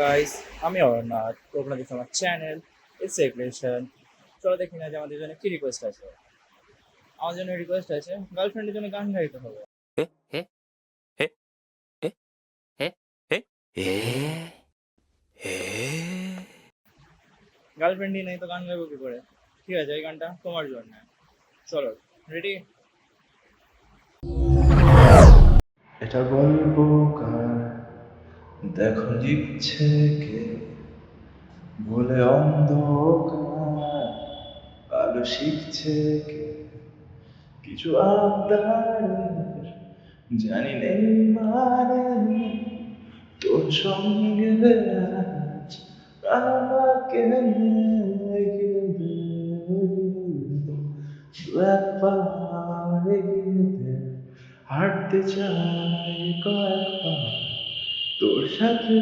Guys, আমি অরনাথ। তোমরা দেখছো আমার চ্যানেল ইটস এগ্রেশন। চলো দেখি না যে আমাদের জন্য কি রিকোয়েস্ট আছে। আমার জন্য রিকোয়েস্ট আছে গার্লফ্রেন্ডের জন্য গান গাইতে হবে। 에? 에? 에? 에? 에? 에? 에? 에? গার্লফ্রেন্ডই নেই তো গান গাইবো কি করে? ঠিক আছে, এই গানটা তোমার জন্য। চলো, রেডি? এটা বলবো কার, দেখো লিখছে কে, ভুলে অন্ধকার, আলো শিখছে কে, কিছু আবদারের জানি নেই মানে, তোর সঙ্গে আজ আমাকে এগিয়ে দে, দু একবার এগিয়ে দে, হাঁটতে চাই কয়েকবার তোর সাথে,